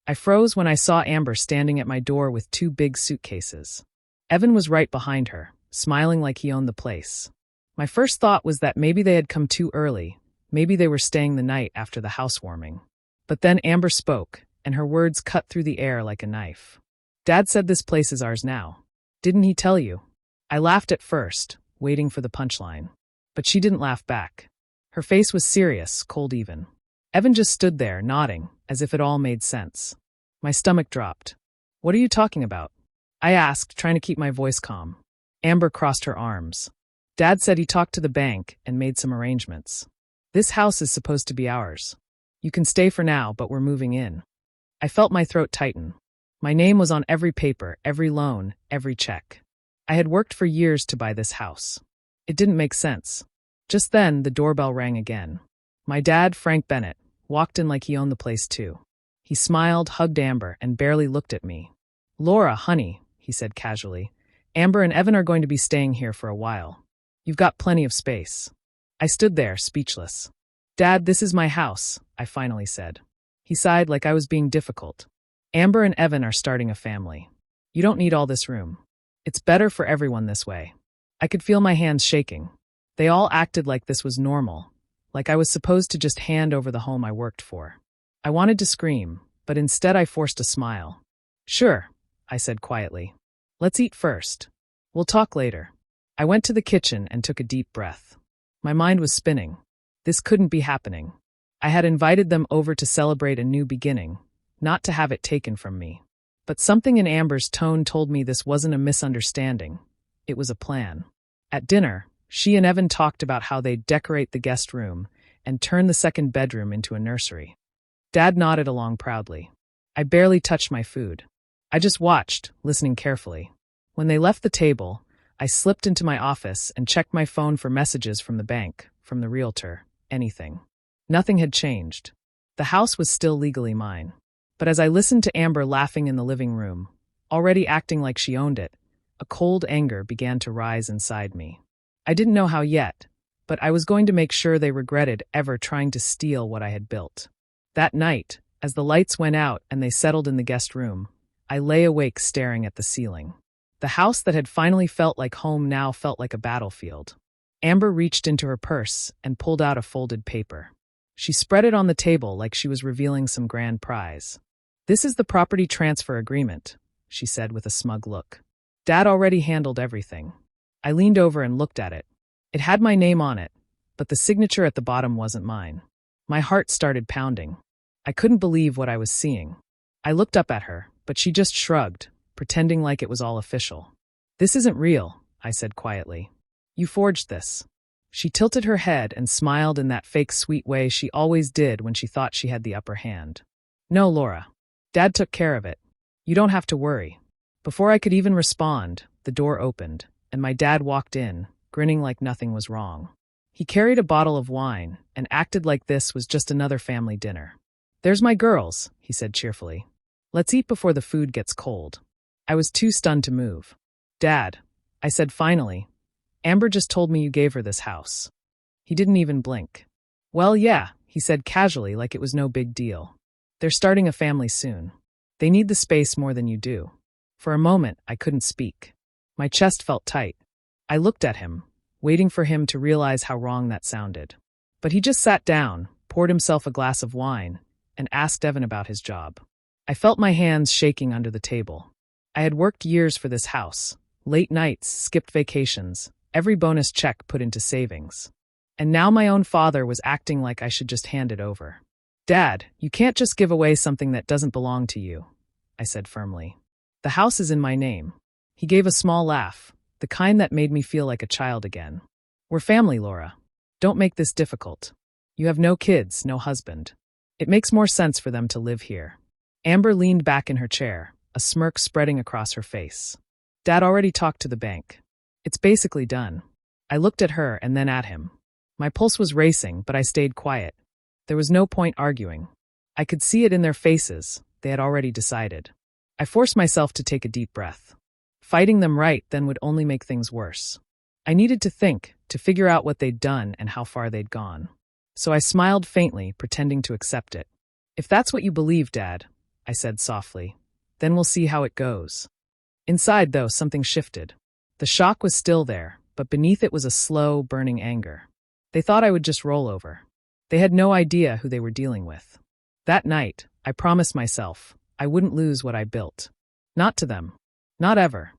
I froze when I saw Amber standing at my door with 2 big suitcases. Evan was right behind her, smiling like he owned the place. My first thought was that maybe they had come too early, maybe they were staying the night after the housewarming. But then Amber spoke, and her words cut through the air like a knife. Dad said this place is ours now. Didn't he tell you? I laughed at first, waiting for the punchline. But she didn't laugh back. Her face was serious, cold even. Evan just stood there, nodding, as if it all made sense. My stomach dropped. What are you talking about? I asked, trying to keep my voice calm. Amber crossed her arms. Dad said he talked to the bank and made some arrangements. This house is supposed to be ours. You can stay for now, but we're moving in. I felt my throat tighten. My name was on every paper, every loan, every check. I had worked for years to buy this house. It didn't make sense. Just then, the doorbell rang again. My dad, Frank Bennett, walked in like he owned the place too. He smiled, hugged Amber, and barely looked at me. "Laura, honey," he said casually, "Amber and Evan are going to be staying here for a while. You've got plenty of space." I stood there, speechless. "Dad, this is my house," I finally said. He sighed like I was being difficult. "Amber and Evan are starting a family. You don't need all this room. It's better for everyone this way." I could feel my hands shaking. They all acted like this was normal, like I was supposed to just hand over the home I worked for. I wanted to scream, but instead I forced a smile. "Sure," I said quietly. "Let's eat first. We'll talk later." I went to the kitchen and took a deep breath. My mind was spinning. This couldn't be happening. I had invited them over to celebrate a new beginning, not to have it taken from me. But something in Amber's tone told me this wasn't a misunderstanding. It was a plan. At dinner, she and Evan talked about how they'd decorate the guest room and turn the second bedroom into a nursery. Dad nodded along proudly. I barely touched my food. I just watched, listening carefully. When they left the table, I slipped into my office and checked my phone for messages from the bank, from the realtor, anything. Nothing had changed. The house was still legally mine. But as I listened to Amber laughing in the living room, already acting like she owned it, a cold anger began to rise inside me. I didn't know how yet, but I was going to make sure they regretted ever trying to steal what I had built. That night, as the lights went out and they settled in the guest room, I lay awake staring at the ceiling. The house that had finally felt like home now felt like a battlefield. Amber reached into her purse and pulled out a folded paper. She spread it on the table like she was revealing some grand prize. "This is the property transfer agreement," she said with a smug look. "Dad already handled everything." I leaned over and looked at it. It had my name on it, but the signature at the bottom wasn't mine. My heart started pounding. I couldn't believe what I was seeing. I looked up at her, but she just shrugged, pretending like it was all official. "This isn't real," I said quietly. "You forged this." She tilted her head and smiled in that fake sweet way she always did when she thought she had the upper hand. "No, Laura. Dad took care of it. You don't have to worry." Before I could even respond, the door opened, and my dad walked in, grinning like nothing was wrong. He carried a bottle of wine and acted like this was just another family dinner. "There's my girls," he said cheerfully. "Let's eat before the food gets cold." I was too stunned to move. "Dad," I said finally, "Amber just told me you gave her this house." He didn't even blink. "Well, yeah," he said casually like it was no big deal. "They're starting a family soon. They need the space more than you do." For a moment, I couldn't speak. My chest felt tight. I looked at him, waiting for him to realize how wrong that sounded. But he just sat down, poured himself a glass of wine, and asked Evan about his job. I felt my hands shaking under the table. I had worked years for this house, late nights, skipped vacations, every bonus check put into savings. And now my own father was acting like I should just hand it over. "Dad, you can't just give away something that doesn't belong to you," I said firmly. "The house is in my name." He gave a small laugh, the kind that made me feel like a child again. "We're family, Laura. Don't make this difficult. You have no kids, no husband. It makes more sense for them to live here." Amber leaned back in her chair, a smirk spreading across her face. "Dad already talked to the bank. It's basically done." I looked at her and then at him. My pulse was racing, but I stayed quiet. There was no point arguing. I could see it in their faces. They had already decided. I forced myself to take a deep breath. Fighting them right then would only make things worse. I needed to think, to figure out what they'd done and how far they'd gone. So I smiled faintly, pretending to accept it. "If that's what you believe, Dad, I said softly. Then we'll see how it goes. Inside, though, something shifted. The shock was still there, but beneath it was a slow, burning anger. They thought I would just roll over. They had no idea who they were dealing with. That night, I promised myself I wouldn't lose what I built. Not to them. Not ever.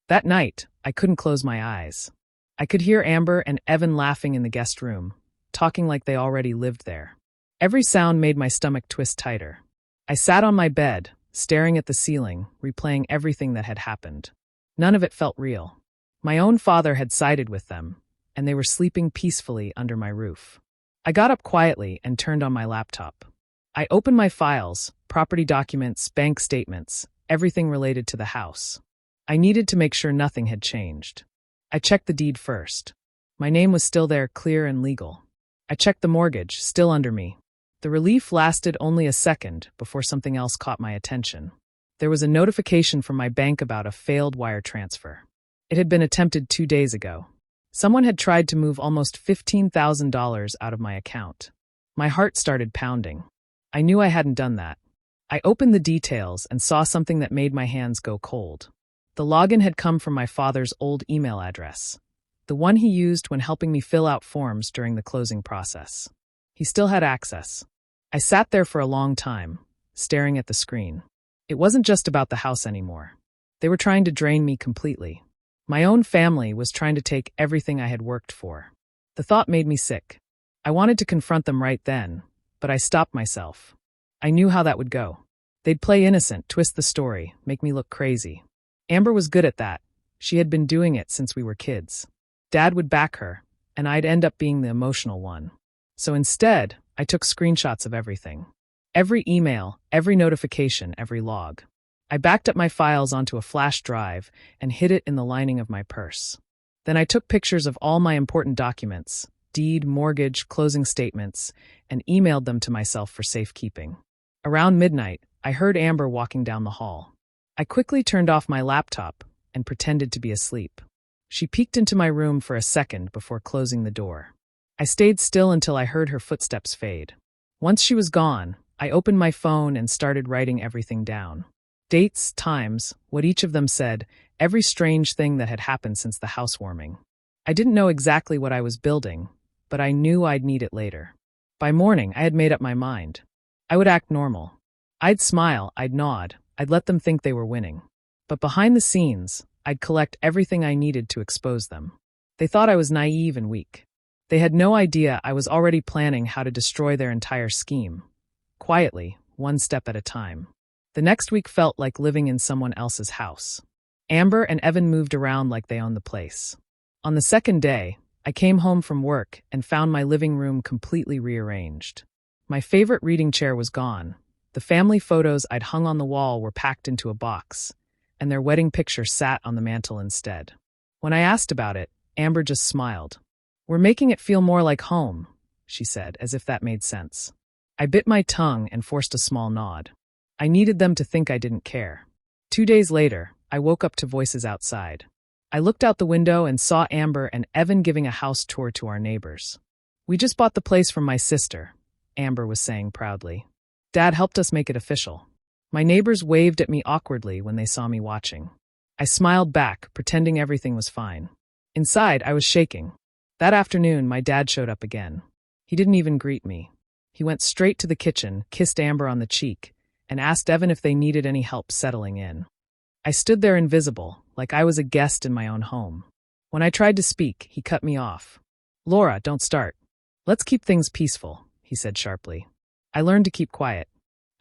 That night, I couldn't close my eyes. I could hear Amber and Evan laughing in the guest room, talking like they already lived there. Every sound made my stomach twist tighter. I sat on my bed, staring at the ceiling, replaying everything that had happened. None of it felt real. My own father had sided with them, and they were sleeping peacefully under my roof. I got up quietly and turned on my laptop. I opened my files, property documents, bank statements, everything related to the house. I needed to make sure nothing had changed. I checked the deed first. My name was still there, clear and legal. I checked the mortgage, still under me. The relief lasted only a second before something else caught my attention. There was a notification from my bank about a failed wire transfer. It had been attempted 2 days ago. Someone had tried to move almost $15,000 out of my account. My heart started pounding. I knew I hadn't done that. I opened the details and saw something that made my hands go cold. The login had come from my father's old email address, the one he used when helping me fill out forms during the closing process. He still had access. I sat there for a long time, staring at the screen. It wasn't just about the house anymore. They were trying to drain me completely. My own family was trying to take everything I had worked for. The thought made me sick. I wanted to confront them right then, but I stopped myself. I knew how that would go. They'd play innocent, twist the story, make me look crazy. Amber was good at that. She had been doing it since we were kids. Dad would back her, and I'd end up being the emotional one. So instead, I took screenshots of everything. Every email, every notification, every log. I backed up my files onto a flash drive and hid it in the lining of my purse. Then I took pictures of all my important documents, deed, mortgage, closing statements, and emailed them to myself for safekeeping. Around midnight, I heard Amber walking down the hall. I quickly turned off my laptop and pretended to be asleep. She peeked into my room for a second before closing the door. I stayed still until I heard her footsteps fade. Once she was gone, I opened my phone and started writing everything down. Dates, times, what each of them said, every strange thing that had happened since the housewarming. I didn't know exactly what I was building, but I knew I'd need it later. By morning, I had made up my mind. I would act normal. I'd smile, I'd nod, I'd let them think they were winning. But behind the scenes, I'd collect everything I needed to expose them. They thought I was naive and weak. They had no idea I was already planning how to destroy their entire scheme. Quietly, one step at a time. The next week felt like living in someone else's house. Amber and Evan moved around like they owned the place. On the second day, I came home from work and found my living room completely rearranged. My favorite reading chair was gone. The family photos I'd hung on the wall were packed into a box, and their wedding picture sat on the mantel instead. When I asked about it, Amber just smiled. "We're making it feel more like home," she said, as if that made sense. I bit my tongue and forced a small nod. I needed them to think I didn't care. 2 days later, I woke up to voices outside. I looked out the window and saw Amber and Evan giving a house tour to our neighbors. "We just bought the place from my sister," Amber was saying proudly. "Dad helped us make it official." My neighbors waved at me awkwardly when they saw me watching. I smiled back, pretending everything was fine. Inside, I was shaking. That afternoon, my dad showed up again. He didn't even greet me. He went straight to the kitchen, kissed Amber on the cheek, and asked Evan if they needed any help settling in. I stood there invisible, like I was a guest in my own home. When I tried to speak, he cut me off. "Laura, don't start. Let's keep things peaceful," he said sharply. I learned to keep quiet.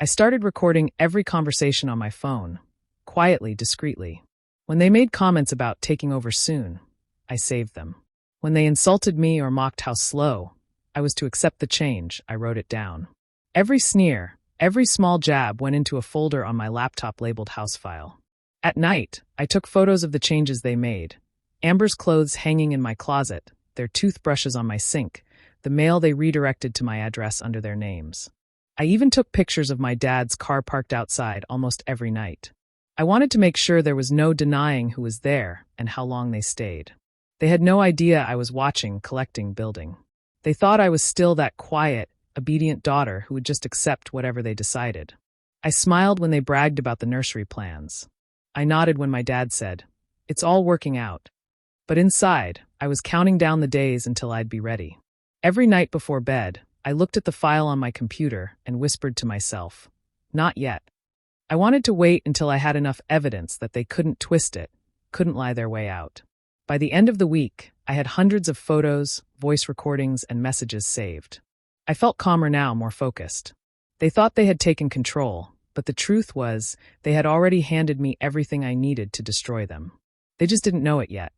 I started recording every conversation on my phone, quietly, discreetly. When they made comments about taking over soon, I saved them. When they insulted me or mocked how slow I was to accept the change, I wrote it down. Every sneer, every small jab went into a folder on my laptop labeled House File. At night, I took photos of the changes they made. Amber's clothes hanging in my closet, their toothbrushes on my sink, the mail they redirected to my address under their names. I even took pictures of my dad's car parked outside almost every night. I wanted to make sure there was no denying who was there and how long they stayed. They had no idea I was watching, collecting, building. They thought I was still that quiet, obedient daughter who would just accept whatever they decided. I smiled when they bragged about the nursery plans. I nodded when my dad said, "It's all working out." But inside, I was counting down the days until I'd be ready. Every night before bed, I looked at the file on my computer and whispered to myself, "Not yet." I wanted to wait until I had enough evidence that they couldn't twist it, couldn't lie their way out. By the end of the week, I had hundreds of photos, voice recordings, and messages saved. I felt calmer now, more focused. They thought they had taken control, but the truth was, they had already handed me everything I needed to destroy them. They just didn't know it yet.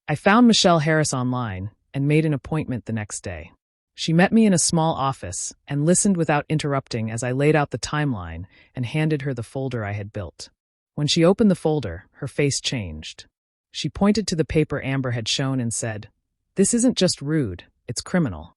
I found Michelle Harris online and made an appointment the next day. She met me in a small office and listened without interrupting as I laid out the timeline and handed her the folder I had built. When she opened the folder, her face changed. She pointed to the paper Amber had shown and said, "This isn't just rude, it's criminal."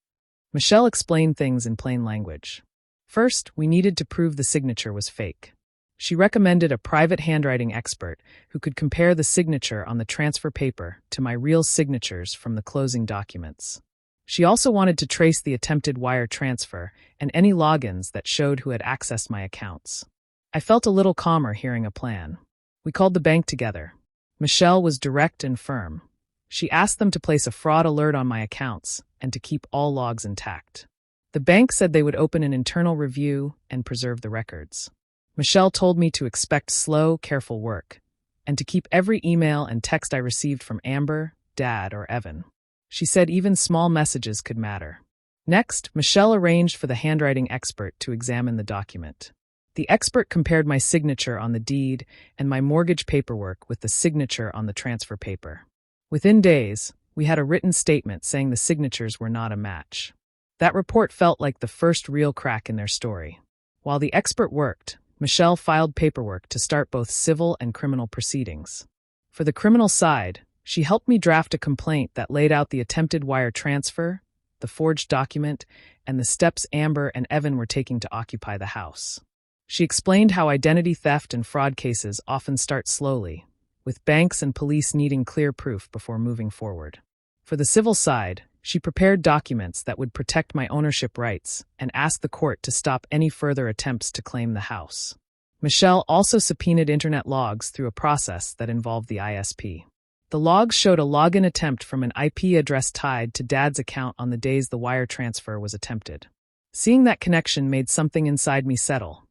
Michelle explained things in plain language. First, we needed to prove the signature was fake. She recommended a private handwriting expert who could compare the signature on the transfer paper to my real signatures from the closing documents. She also wanted to trace the attempted wire transfer and any logins that showed who had accessed my accounts. I felt a little calmer hearing a plan. We called the bank together. Michelle was direct and firm. She asked them to place a fraud alert on my accounts and to keep all logs intact. The bank said they would open an internal review and preserve the records. Michelle told me to expect slow, careful work, and to keep every email and text I received from Amber, Dad, or Evan. She said even small messages could matter. Next, Michelle arranged for the handwriting expert to examine the document. The expert compared my signature on the deed and my mortgage paperwork with the signature on the transfer paper. Within days, we had a written statement saying the signatures were not a match. That report felt like the first real crack in their story. While the expert worked, Michelle filed paperwork to start both civil and criminal proceedings. For the criminal side, she helped me draft a complaint that laid out the attempted wire transfer, the forged document, and the steps Amber and Evan were taking to occupy the house. She explained how identity theft and fraud cases often start slowly, with banks and police needing clear proof before moving forward. For the civil side, she prepared documents that would protect my ownership rights and asked the court to stop any further attempts to claim the house. Michelle also subpoenaed internet logs through a process that involved the ISP. The logs showed a login attempt from an IP address tied to Dad's account on the days the wire transfer was attempted. Seeing that connection made something inside me settle.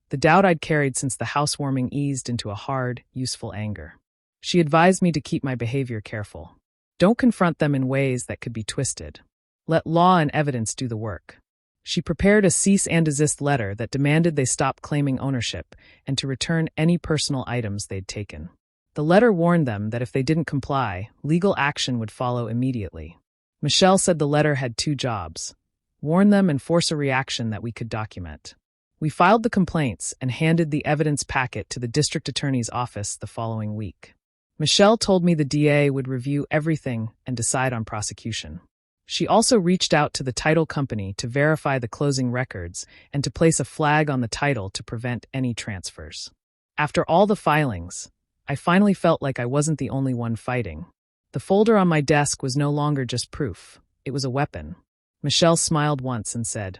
The doubt I'd carried since the housewarming eased into a hard, useful anger. She advised me to keep my behavior careful. Don't confront them in ways that could be twisted. Let law and evidence do the work. She prepared a cease and desist letter that demanded they stop claiming ownership and to return any personal items they'd taken. The letter warned them that if they didn't comply, legal action would follow immediately. Michelle said the letter had two jobs: warn them and force a reaction that we could document. We filed the complaints and handed the evidence packet to the district attorney's office the following week. Michelle told me the DA would review everything and decide on prosecution. She also reached out to the title company to verify the closing records and to place a flag on the title to prevent any transfers. After all the filings, I finally felt like I wasn't the only one fighting. The folder on my desk was no longer just proof, it was a weapon. Michelle smiled once and said,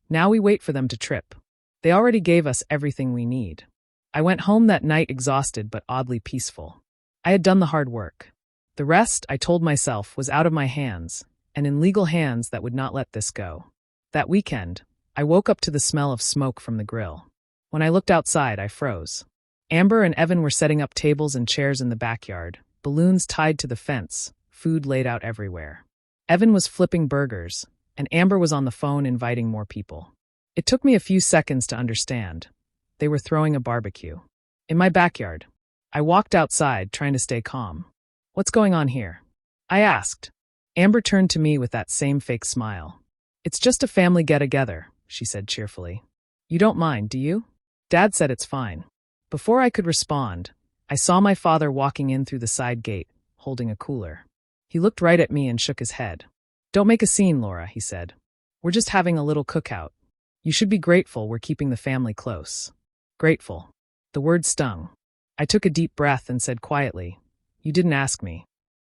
"Now we wait for them to trip. They already gave us everything we need." I went home that night exhausted but oddly peaceful. I had done the hard work. The rest, I told myself, was out of my hands, and in legal hands that would not let this go. That weekend, I woke up to the smell of smoke from the grill. When I looked outside, I froze. Amber and Evan were setting up tables and chairs in the backyard, balloons tied to the fence, food laid out everywhere. Evan was flipping burgers, and Amber was on the phone inviting more people. It took me a few seconds to understand. They were throwing a barbecue. In my backyard. I walked outside, trying to stay calm. "What's going on here?" I asked. Amber turned to me with that same fake smile. "It's just a family get-together," she said cheerfully. "You don't mind, do you?" Dad said it's fine. Before I could respond, I saw my father walking in through the side gate, holding a cooler. He looked right at me and shook his head. "Don't make a scene, Laura," he said. "We're just having a little cookout. You should be grateful we're keeping the family close." Grateful. The word stung. I took a deep breath and said quietly, "You didn't ask me."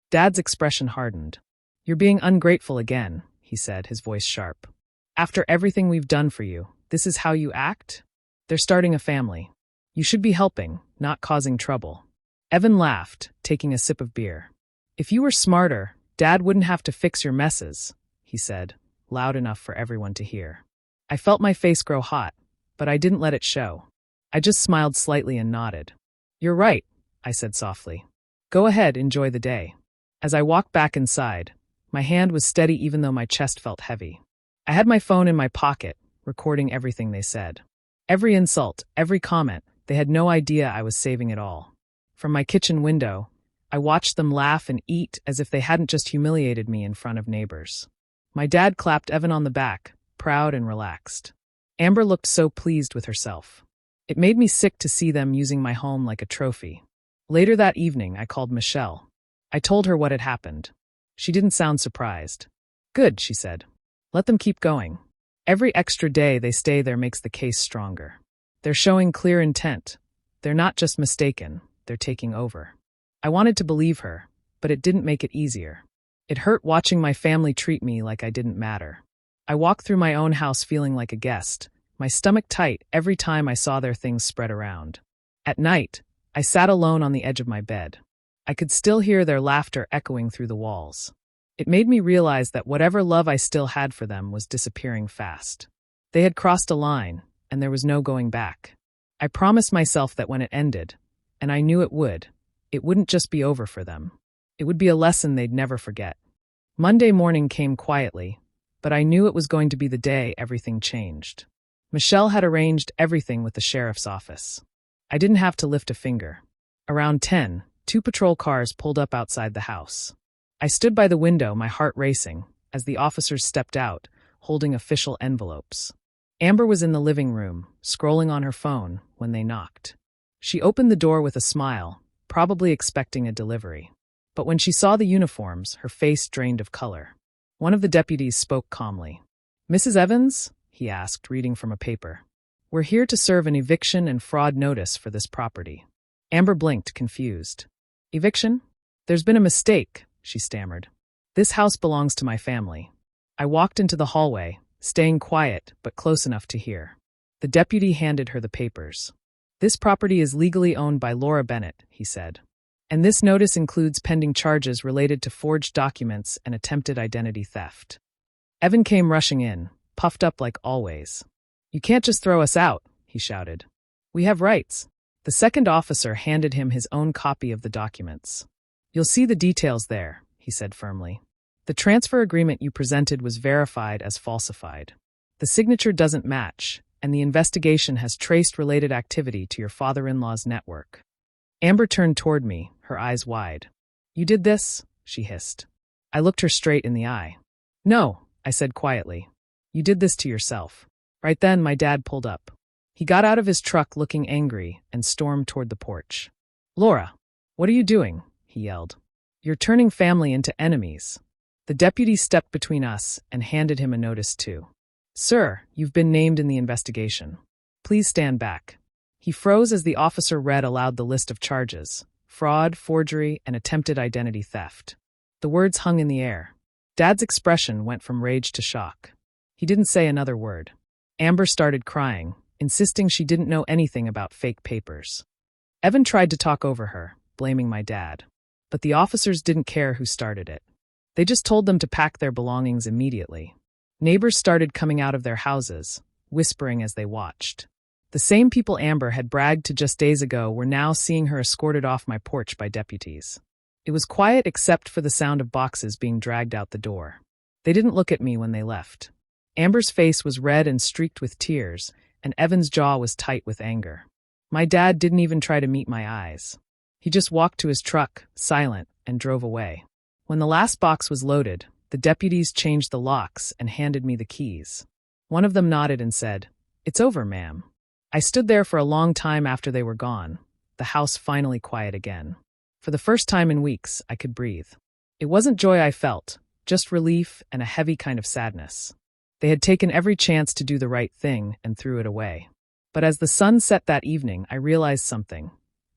Dad's expression hardened. "You're being ungrateful again," he said, his voice sharp. "After everything we've done for you, this is how you act?" They're starting a family. You should be helping, not causing trouble. Evan laughed, taking a sip of beer. If you were smarter, Dad wouldn't have to fix your messes, he said, loud enough for everyone to hear. I felt my face grow hot, but I didn't let it show. I just smiled slightly and nodded. You're right, I said softly. Go ahead, enjoy the day. As I walked back inside, my hand was steady even though my chest felt heavy. I had my phone in my pocket, recording everything they said. Every insult, every comment, they had no idea I was saving it all. From my kitchen window, I watched them laugh and eat as if they hadn't just humiliated me in front of neighbors. My dad clapped Evan on the back, proud and relaxed. Amber looked so pleased with herself. It made me sick to see them using my home like a trophy. Later that evening, I called Michelle. I told her what had happened. She didn't sound surprised. Good, she said. Let them keep going. Every extra day they stay there makes the case stronger. They're showing clear intent. They're not just mistaken, they're taking over. I wanted to believe her, but it didn't make it easier. It hurt watching my family treat me like I didn't matter. I walked through my own house feeling like a guest, my stomach tight every time I saw their things spread around. At night, I sat alone on the edge of my bed. I could still hear their laughter echoing through the walls. It made me realize that whatever love I still had for them was disappearing fast. They had crossed a line, and there was no going back. I promised myself that when it ended, and I knew it wouldn't just be over for them. It would be a lesson they'd never forget. Monday morning came quietly, but I knew it was going to be the day everything changed. Michelle had arranged everything with the sheriff's office. I didn't have to lift a finger. Around 10, 2 patrol cars pulled up outside the house. I stood by the window, my heart racing, as the officers stepped out, holding official envelopes. Amber was in the living room, scrolling on her phone, when they knocked. She opened the door with a smile, probably expecting a delivery. But when she saw the uniforms, her face drained of color. One of the deputies spoke calmly. "Mrs. Evans?" he asked, reading from a paper. "We're here to serve an eviction and fraud notice for this property." Amber blinked, confused. "Eviction? There's been a mistake," she stammered. "This house belongs to my family." I walked into the hallway, staying quiet but close enough to hear. The deputy handed her the papers. "This property is legally owned by Laura Bennett," he said. "And this notice includes pending charges related to forged documents and attempted identity theft." Evan came rushing in, puffed up like always. "You can't just throw us out," he shouted. "We have rights." The second officer handed him his own copy of the documents. "You'll see the details there," he said firmly. "The transfer agreement you presented was verified as falsified. The signature doesn't match, and the investigation has traced related activity to your father-in-law's network." Amber turned toward me, her eyes wide. "You did this?" she hissed. I looked her straight in the eye. "No," I said quietly. "You did this to yourself." Right then, my dad pulled up. He got out of his truck looking angry and stormed toward the porch. "Laura, what are you doing?" he yelled. "You're turning family into enemies." The deputy stepped between us and handed him a notice too. "Sir, you've been named in the investigation. Please stand back." He froze as the officer read aloud the list of charges: fraud, forgery, and attempted identity theft. The words hung in the air. Dad's expression went from rage to shock. He didn't say another word. Amber started crying, insisting she didn't know anything about fake papers. Evan tried to talk over her, blaming my dad. But the officers didn't care who started it. They just told them to pack their belongings immediately. Neighbors started coming out of their houses, whispering as they watched. The same people Amber had bragged to just days ago were now seeing her escorted off my porch by deputies. It was quiet except for the sound of boxes being dragged out the door. They didn't look at me when they left. Amber's face was red and streaked with tears, and Evan's jaw was tight with anger. My dad didn't even try to meet my eyes. He just walked to his truck, silent, and drove away. When the last box was loaded, the deputies changed the locks and handed me the keys. One of them nodded and said, "It's over, ma'am." I stood there for a long time after they were gone, the house finally quiet again. For the first time in weeks, I could breathe. It wasn't joy I felt, just relief and a heavy kind of sadness. They had taken every chance to do the right thing and threw it away. But as the sun set that evening, I realized something.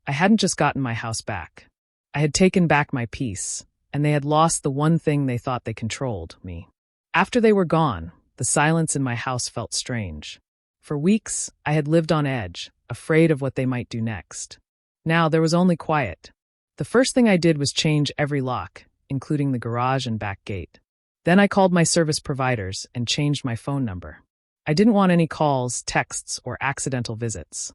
I hadn't just gotten my house back. I had taken back my peace, and they had lost the one thing they thought they controlled, me. After they were gone, the silence in my house felt strange. For weeks, I had lived on edge, afraid of what they might do next. Now there was only quiet. The first thing I did was change every lock, including the garage and back gate. Then I called my service providers and changed my phone number. I didn't want any calls, texts, or accidental visits.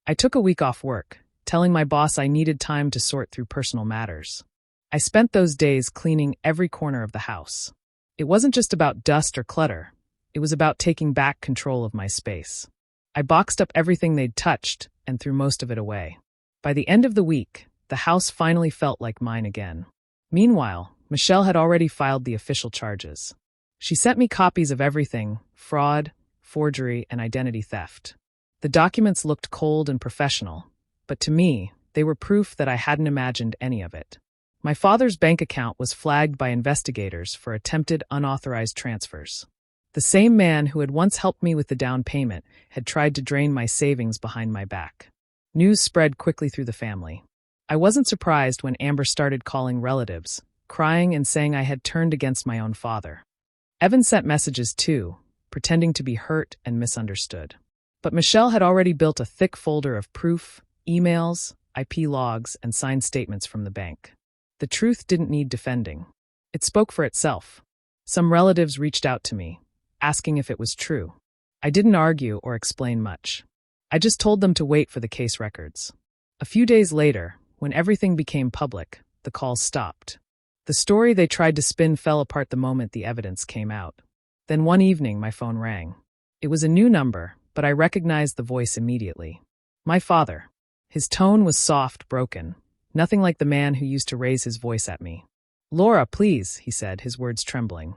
I took a week off work, telling my boss I needed time to sort through personal matters. I spent those days cleaning every corner of the house. It wasn't just about dust or clutter. It was about taking back control of my space. I boxed up everything they'd touched and threw most of it away. By the end of the week, the house finally felt like mine again. Meanwhile, Michelle had already filed the official charges. She sent me copies of everything: fraud, forgery, and identity theft. The documents looked cold and professional, but to me, they were proof that I hadn't imagined any of it. My father's bank account was flagged by investigators for attempted unauthorized transfers. The same man who had once helped me with the down payment had tried to drain my savings behind my back. News spread quickly through the family. I wasn't surprised when Amber started calling relatives, crying and saying I had turned against my own father. Evan sent messages too, pretending to be hurt and misunderstood. But Michelle had already built a thick folder of proof, emails, IP logs, and signed statements from the bank. The truth didn't need defending. It spoke for itself. Some relatives reached out to me, asking if it was true. I didn't argue or explain much. I just told them to wait for the case records. A few days later, when everything became public, the calls stopped. The story they tried to spin fell apart the moment the evidence came out. Then one evening, my phone rang. It was a new number, but I recognized the voice immediately. My father. His tone was soft, broken, nothing like the man who used to raise his voice at me. "Laura, please," he said, his words trembling.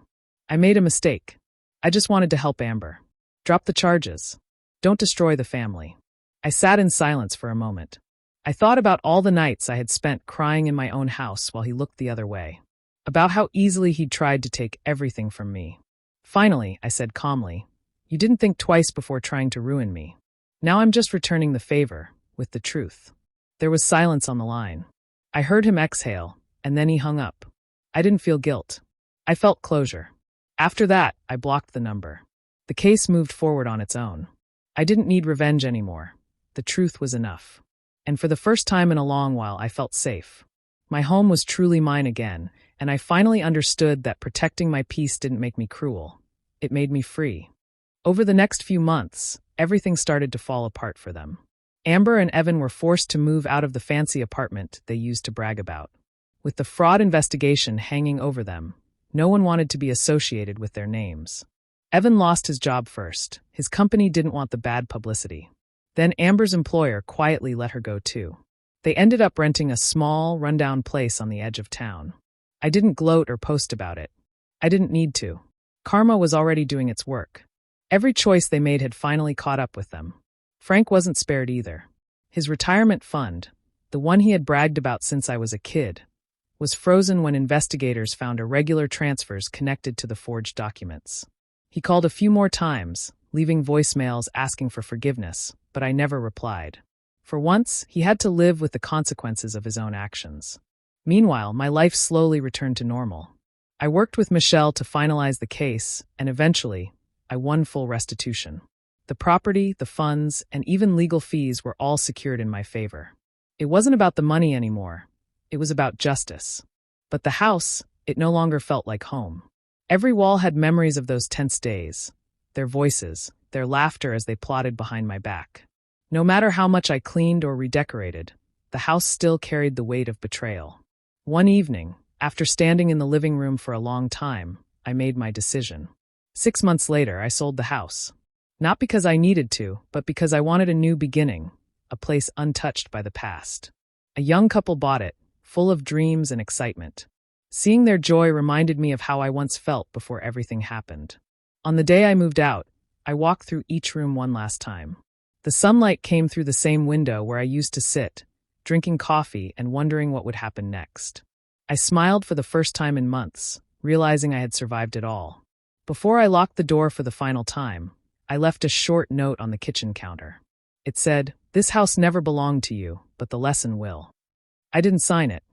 "I made a mistake. I just wanted to help Amber. Drop the charges. Don't destroy the family." I sat in silence for a moment. I thought about all the nights I had spent crying in my own house while he looked the other way. About how easily he'd tried to take everything from me. Finally, I said calmly, "You didn't think twice before trying to ruin me. Now I'm just returning the favor, with the truth." There was silence on the line. I heard him exhale, and then he hung up. I didn't feel guilt. I felt closure. After that, I blocked the number. The case moved forward on its own. I didn't need revenge anymore. The truth was enough. And for the first time in a long while, I felt safe. My home was truly mine again, and I finally understood that protecting my peace didn't make me cruel. It made me free. Over the next few months, everything started to fall apart for them. Amber and Evan were forced to move out of the fancy apartment they used to brag about. With the fraud investigation hanging over them, no one wanted to be associated with their names. Evan lost his job first. His company didn't want the bad publicity. Then Amber's employer quietly let her go too. They ended up renting a small, rundown place on the edge of town. I didn't gloat or post about it. I didn't need to. Karma was already doing its work. Every choice they made had finally caught up with them. Frank wasn't spared either. His retirement fund, the one he had bragged about since I was a kid, was frozen when investigators found irregular transfers connected to the forged documents. He called a few more times, leaving voicemails asking for forgiveness, but I never replied. For once, he had to live with the consequences of his own actions. Meanwhile, my life slowly returned to normal. I worked with Michelle to finalize the case, and eventually, I won full restitution. The property, the funds, and even legal fees were all secured in my favor. It wasn't about the money anymore. It was about justice. But the house, it no longer felt like home. Every wall had memories of those tense days, their voices, their laughter as they plotted behind my back. No matter how much I cleaned or redecorated, the house still carried the weight of betrayal. One evening, after standing in the living room for a long time, I made my decision. 6 months later, I sold the house. Not because I needed to, but because I wanted a new beginning, a place untouched by the past. A young couple bought it, full of dreams and excitement. Seeing their joy reminded me of how I once felt before everything happened. On the day I moved out, I walked through each room one last time. The sunlight came through the same window where I used to sit, drinking coffee and wondering what would happen next. I smiled for the first time in months, realizing I had survived it all. Before I locked the door for the final time, I left a short note on the kitchen counter. It said, "This house never belonged to you, but the lesson will." I didn't sign it.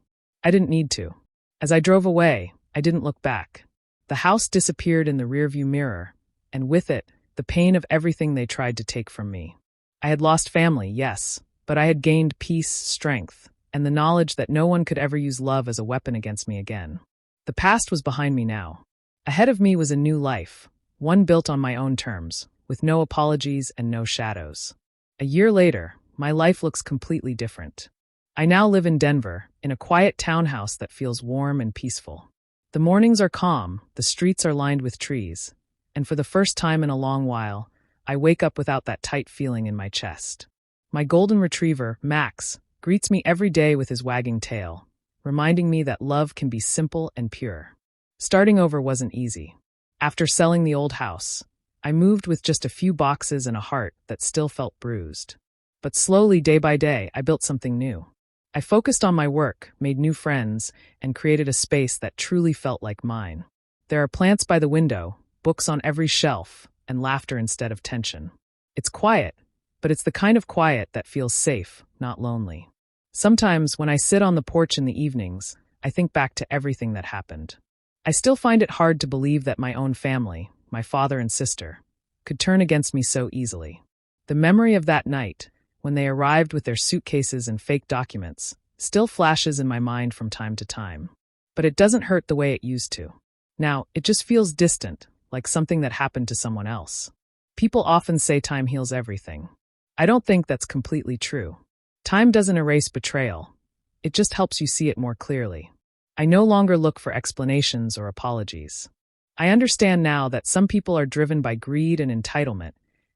I didn't need to. As I drove away, I didn't look back. The house disappeared in the rearview mirror, and with it, the pain of everything they tried to take from me. I had lost family, yes, but I had gained peace, strength, and the knowledge that no one could ever use love as a weapon against me again. The past was behind me now. Ahead of me was a new life, one built on my own terms, with no apologies and no shadows. A year later, my life looks completely different. I now live in Denver, in a quiet townhouse that feels warm and peaceful. The mornings are calm, the streets are lined with trees, and for the first time in a long while, I wake up without that tight feeling in my chest. My golden retriever, Max, greets me every day with his wagging tail, reminding me that love can be simple and pure. Starting over wasn't easy. After selling the old house, I moved with just a few boxes and a heart that still felt bruised. But slowly, day by day, I built something new. I focused on my work, made new friends, and created a space that truly felt like mine. There are plants by the window, books on every shelf, and laughter instead of tension. It's quiet, but it's the kind of quiet that feels safe, not lonely. Sometimes, when I sit on the porch in the evenings, I think back to everything that happened. I still find it hard to believe that my own family, my father and sister, could turn against me so easily. The memory of that night, when they arrived with their suitcases and fake documents, still flashes in my mind from time to time. But it doesn't hurt the way it used to. Now, it just feels distant, like something that happened to someone else. People often say time heals everything. I don't think that's completely true. Time doesn't erase betrayal. It just helps you see it more clearly. I no longer look for explanations or apologies. I understand now that some people are driven by greed and entitlement,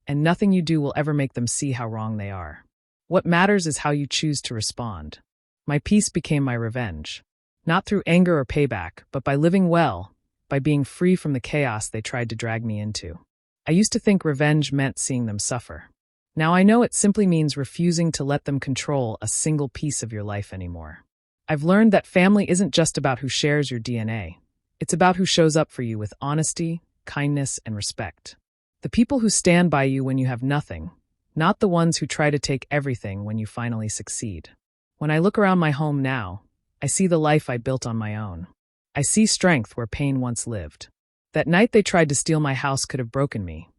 and nothing you do will ever make them see how wrong they are. What matters is how you choose to respond. My peace became my revenge. Not through anger or payback, but by living well, by being free from the chaos they tried to drag me into. I used to think revenge meant seeing them suffer. Now I know it simply means refusing to let them control a single piece of your life anymore. I've learned that family isn't just about who shares your DNA. It's about who shows up for you with honesty, kindness, and respect. The people who stand by you when you have nothing, not the ones who try to take everything when you finally succeed. When I look around my home now, I see the life I built on my own. I see strength where pain once lived. That night they tried to steal my house could have broken me.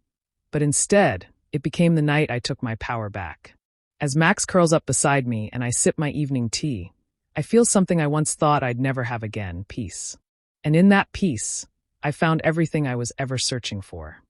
But instead, it became the night I took my power back. As Max curls up beside me and I sip my evening tea, I feel something I once thought I'd never have again, peace. And in that peace, I found everything I was ever searching for.